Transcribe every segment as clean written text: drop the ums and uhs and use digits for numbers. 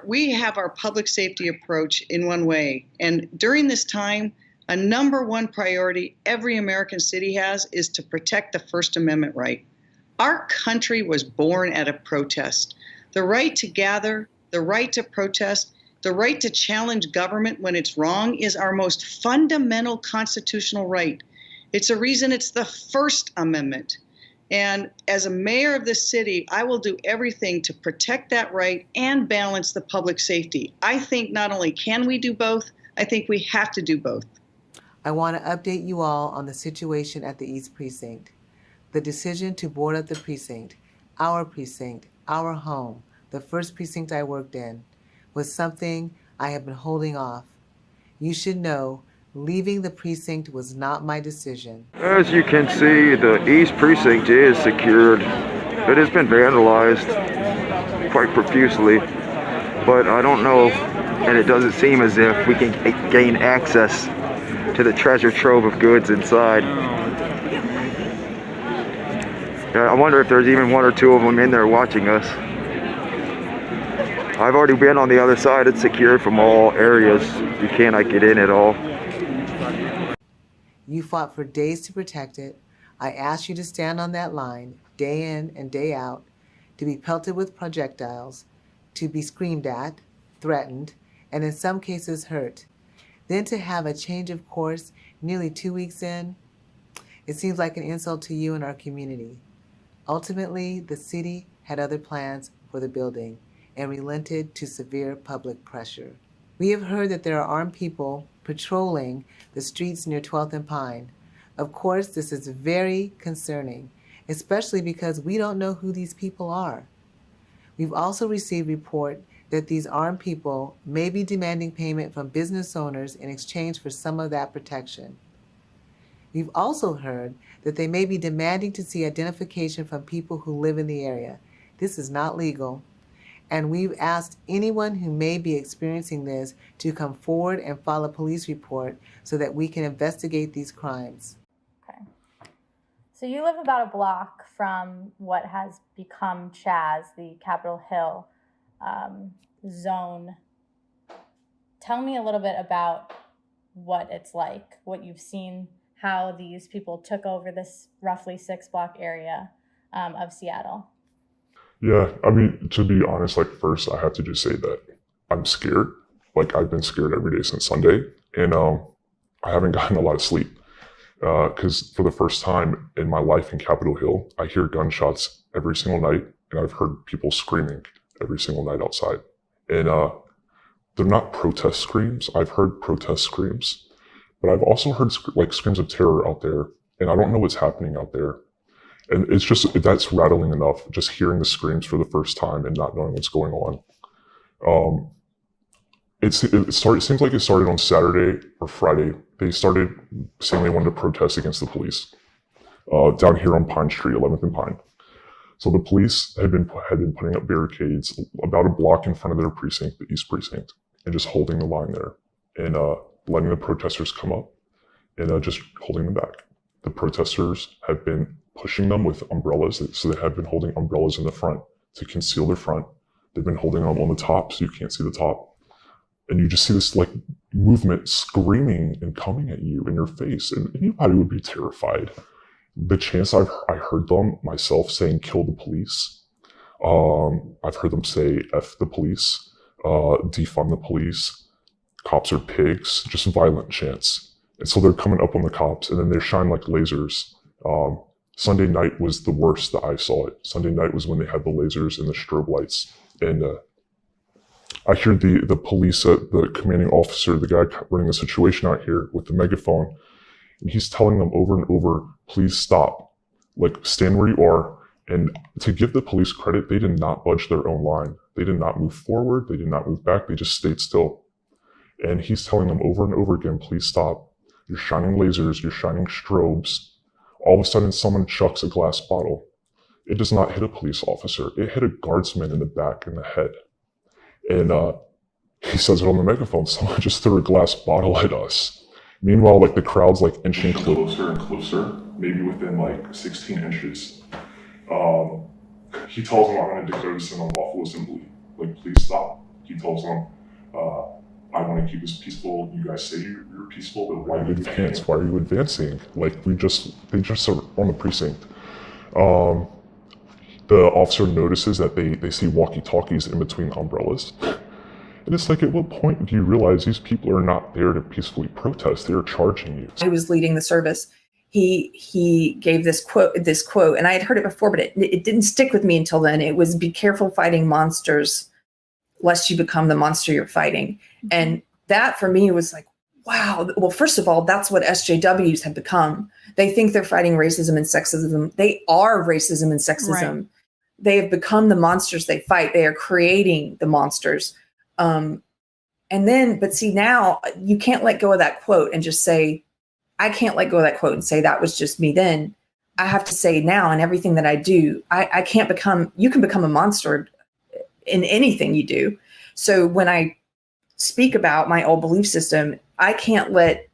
we have our public safety approach in one way. And during this time, a number one priority every American city has is to protect the First Amendment right. Our country was born out of protest. The right to gather, the right to protest, the right to challenge government when it's wrong is our most fundamental constitutional right. It's a reason it's the First Amendment. And as a mayor of this city, I will do everything to protect that right and balance the public safety. I think not only can we do both, I think we have to do both. I want to update you all on the situation at the East Precinct. The decision to board up the precinct, our home, the first precinct I worked in, was something I have been holding off. You should know, leaving the precinct was not my decision. As you can see, the East Precinct is secured. It has been vandalized quite profusely, but I don't know, and it doesn't seem as if we can gain access to the treasure trove of goods inside. I wonder if there's even one or two of them in there watching us. I've already been on the other side. It's secured from all areas. You cannot get in at all. You fought for days to protect it. I asked you to stand on that line, day in and day out, to be pelted with projectiles, to be screamed at, threatened, and in some cases hurt. Then to have a change of course nearly 2 weeks in, it seems like an insult to you and our community. Ultimately, the city had other plans for the building and relented to severe public pressure. We have heard that there are armed people patrolling the streets near 12th and Pine. Of course, this is very concerning, especially because we don't know who these people are. We've also received report that these armed people may be demanding payment from business owners in exchange for some of that protection. We've also heard that they may be demanding to see identification from people who live in the area. This is not legal. And we've asked anyone who may be experiencing this to come forward and file a police report so that we can investigate these crimes. Okay. So you live about a block from what has become Chaz, the Capitol Hill zone. Tell me a little bit about what it's like, what you've seen, how these people took over this roughly 6-block area of Seattle. Yeah, I mean, to be honest, first I have to just say that I'm scared. I've been scared every day since Sunday, and I haven't gotten a lot of sleep because for the first time in my life in Capitol Hill, I hear gunshots every single night, and I've heard people screaming every single night outside. And they're not protest screams. I've heard protest screams, but I've also heard screams of terror out there, and I don't know what's happening out there. And it's just, that's rattling enough, just hearing the screams for the first time and not knowing what's going on. It seems like it started on Saturday or Friday. They started saying they wanted to protest against the police down here on Pine Street, 11th and Pine. So the police had been putting up barricades about a block in front of their precinct, the East Precinct, and just holding the line there and letting the protesters come up and just holding them back. The protesters have been pushing them with umbrellas, so they have been holding umbrellas in the front to conceal their front. They've been holding them on the top so you can't see the top. And you just see this movement screaming and coming at you in your face, and anybody would be terrified. The chance I heard them myself saying kill the police. I've heard them say F the police, defund the police, cops are pigs, just violent chants. And so they're coming up on the cops, and then they shine like lasers. Sunday night was the worst that I saw it. Sunday night was when they had the lasers and the strobe lights. And I hear the police, the commanding officer, the guy running the situation out here with the megaphone, and he's telling them over and over, please stop, stand where you are. And to give the police credit, they did not budge their own line. They did not move forward. They did not move back. They just stayed still. And he's telling them over and over again, please stop. You're shining lasers. You're shining strobes. All of a sudden, someone chucks a glass bottle. It does not hit a police officer. It hit a guardsman in the back in the head. And he says it on the megaphone, someone just threw a glass bottle at us. Meanwhile, the crowd's inching closer and closer, maybe within 16 inches. He tells them, I'm going to declare this an unlawful assembly. Please stop. He tells them, I want to keep this peaceful. You guys say you're peaceful, but why do you advance? Why are you advancing? Like, they just are on the precinct. The officer notices that they see walkie-talkies in between umbrellas. And it's like, at what point do you realize these people are not there to peacefully protest? They're charging you. I was leading the service. He gave this quote, and I had heard it before, but it didn't stick with me until then. It was, be careful fighting monsters, lest you become the monster you're fighting. And that for me was like, wow. Well, first of all, that's what SJWs have become. They think they're fighting racism and sexism. They are racism and sexism. Right. They have become the monsters they fight. They are creating the monsters. And then, but see, now you can't let go of that quote and just say, I can't let go of that quote and say that was just me then. I have to say now in everything that I do, I can't become, you can become a monster in anything you do. So when I speak about my old belief system, I can't let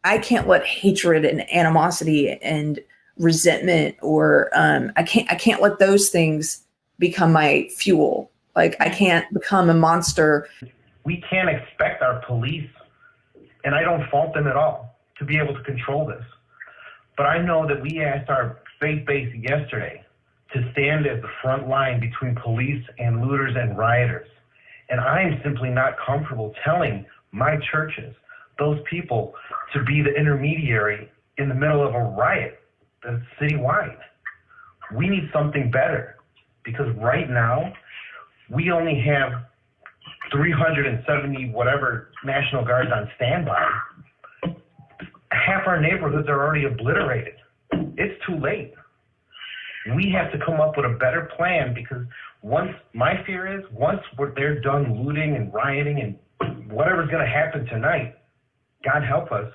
hatred and animosity and resentment or I can't let those things become my fuel. Like, I can't become a monster. We can't expect our police, and I don't fault them at all, to be able to control this. But I know that we asked our faith base yesterday to stand at the front line between police and looters and rioters. And I'm simply not comfortable telling my churches, those people, to be the intermediary in the middle of a riot that's citywide. We need something better, because right now we only have 370 whatever National Guards on standby. Half our neighborhoods are already obliterated. It's too late. We have to come up with a better plan, because my fear is once they're done looting and rioting and whatever's going to happen tonight, God help us,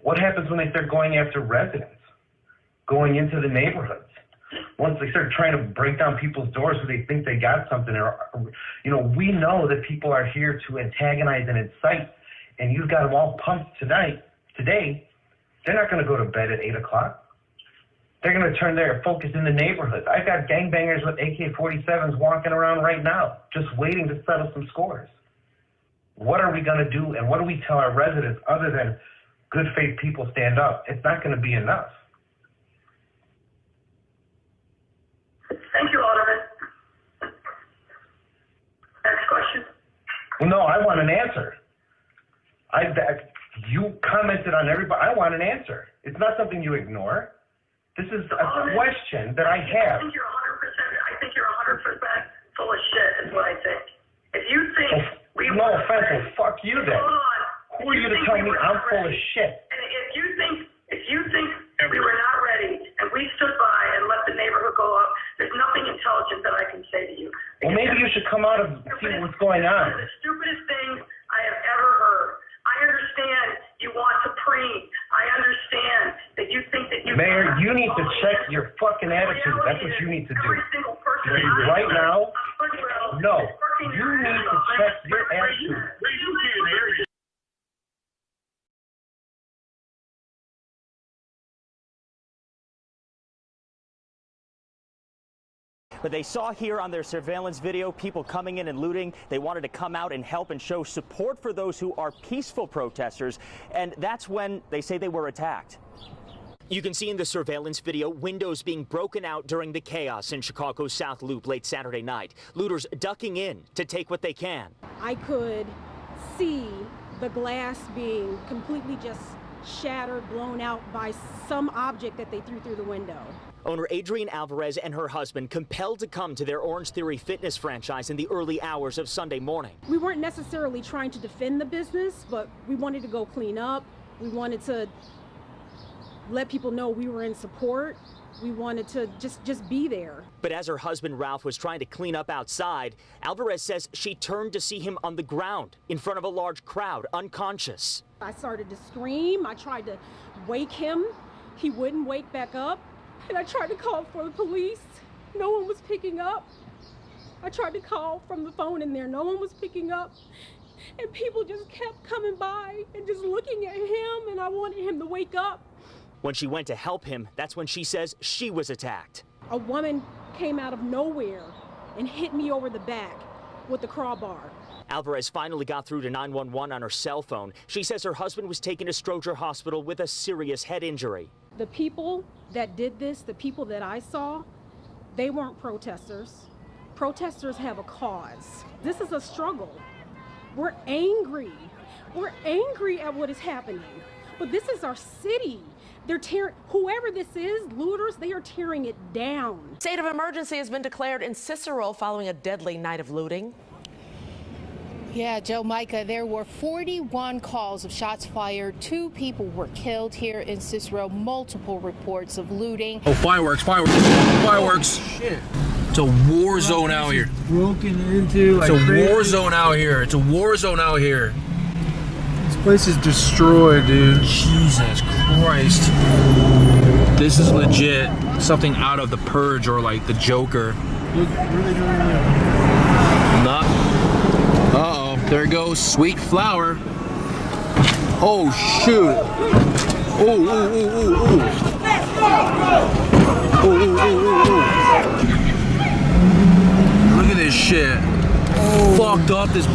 what happens when they start going after residents, going into the neighborhoods? Once they start trying to break down people's doors so they think they got something, or, we know that people are here to antagonize and incite, and you've got them all pumped today, they're not going to go to bed at 8 o'clock. They're going to turn their focus in the neighborhoods. I've got gangbangers with AK-47s walking around right now, just waiting to settle some scores. What are we going to do, and what do we tell our residents other than good faith people stand up? It's not going to be enough. Thank you, Alderman. Next question. Well, no, I want an answer. You commented on everybody. I want an answer. It's not something you ignore. This is a question that I have. I think you're 100% full of shit, is what I think. If you think no offense, well, fuck you then. Hold on. Who are you to tell me I'm full of shit? And if you think we were not ready and we stood by and let the neighborhood go up, there's nothing intelligent that I can say to you. Well, maybe you should come out and see what's going on. One of the stupidest things I have ever heard. I understand you want to preen. I understand that you think that you... Mayor, you need to check your fucking attitude. That's what you need to do. Right now, no. You need to check your attitude. But they saw here on their surveillance video people coming in and looting. They wanted to come out and help and show support for those who are peaceful protesters. And that's when they say they were attacked. You can see in the surveillance video windows being broken out during the chaos in Chicago's South Loop late Saturday night. Looters ducking in to take what they can. I could see the glass being completely just shattered, blown out by some object that they threw through the window. Owner Adrienne Alvarez and her husband compelled to come to their Orange Theory fitness franchise in the early hours of Sunday morning. We weren't necessarily trying to defend the business, but we wanted to go clean up. We wanted to let people know we were in support. We wanted to just be there. But as her husband Ralph was trying to clean up outside, Alvarez says she turned to see him on the ground in front of a large crowd, unconscious. I started to scream. I tried to wake him. He wouldn't wake back up. And I tried to call for the police. No one was picking up. I tried to call from the phone in there. No one was picking up. And people just kept coming by and just looking at him, and I wanted him to wake up. When she went to help him, that's when she says she was attacked. A woman came out of nowhere and hit me over the back. with the crowbar. Alvarez finally got through to 911 on her cell phone. She says her husband was taken to Stroger Hospital with a serious head injury. The people that did this, the people that I saw, they weren't protesters. Protesters have a cause. This is a struggle. We're angry. We're angry at what is happening. But this is our city. They're tearing, whoever this is, looters, they are tearing it down. State of emergency has been declared in Cicero following a deadly night of looting. Yeah, Joe, Micah, there were 41 calls of shots fired. 2 people were killed here in Cicero. Multiple reports of looting. Oh, fireworks. Shit. It's a war zone out here. Broken into. It's a war zone out here. It's a war zone out here. This place is destroyed, dude. Jesus Christ. This is legit something out of The Purge or like The Joker. Look, what are they doing there? Not. Uh-oh, there it goes, sweet flower. Oh, shoot. Oh, look at this shit. Fucked up this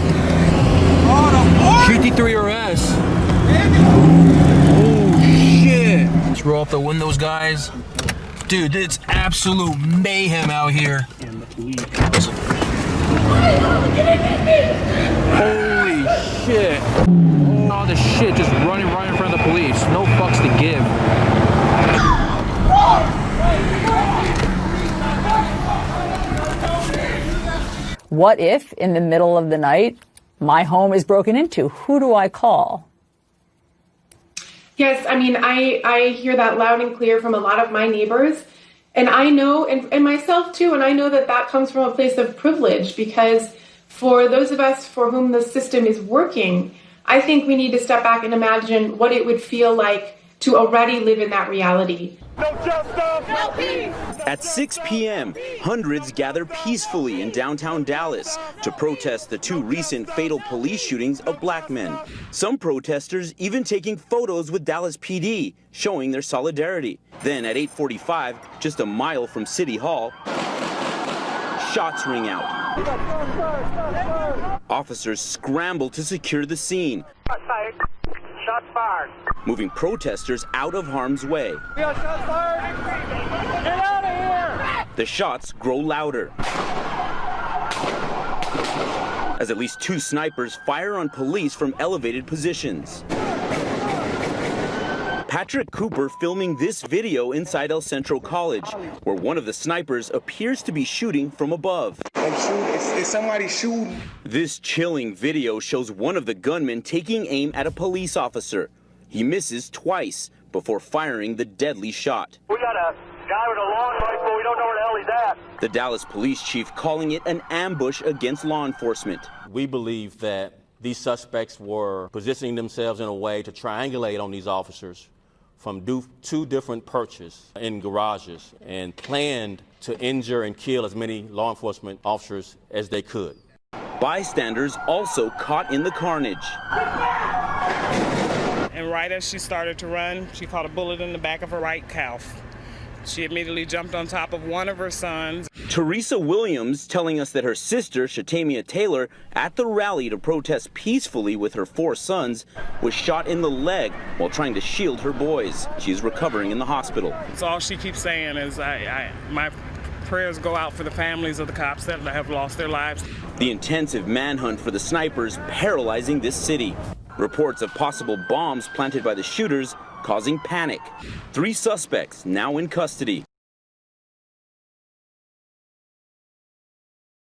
53 RS. Oh, shit. Let's roll up the windows, guys. Dude, it's absolute mayhem out here. Holy shit. All this shit just running right in front of the police. No fucks to give. What if, in the middle of the night, my home is broken into? Who do I call? Yes, I mean, I hear that loud and clear from a lot of my neighbors. And I know, and myself too, and I know that that comes from a place of privilege, because for those of us for whom the system is working, I think we need to step back and imagine what it would feel like to already live in that reality. No justice, no peace. At 6 p.m., hundreds gather peacefully in downtown Dallas to protest the 2 recent fatal police shootings of black men. Some protesters even taking photos with Dallas PD, showing their solidarity. Then at 8:45, just a mile from City Hall, shots ring out. Officers scramble to secure the scene. Shots fired. Moving protesters out of harm's way. We got shots fired. Get out of here. The shots grow louder as at least 2 snipers fire on police from elevated positions. Patrick Cooper filming this video inside El Centro College, where one of the snipers appears to be shooting from above. It's somebody shooting. This chilling video shows one of the gunmen taking aim at a police officer. He misses twice before firing the deadly shot. We got a guy with a long rifle. We don't know where the hell he's at. The Dallas police chief calling it an ambush against law enforcement. We believe that these suspects were positioning themselves in a way to triangulate on these officers from 2 different perches in garages and planned to injure and kill as many law enforcement officers as they could. Bystanders also caught in the carnage. And right as she started to run, she caught a bullet in the back of her right calf. She immediately jumped on top of one of her sons. Teresa Williams telling us that her sister, Shatamia Taylor, at the rally to protest peacefully with her 4 sons, was shot in the leg while trying to shield her boys. She's recovering in the hospital. So all she keeps saying is, my prayers go out for the families of the cops that have lost their lives. The intensive manhunt for the snipers paralyzing this city. Reports of possible bombs planted by the shooters causing panic. 3 suspects now in custody.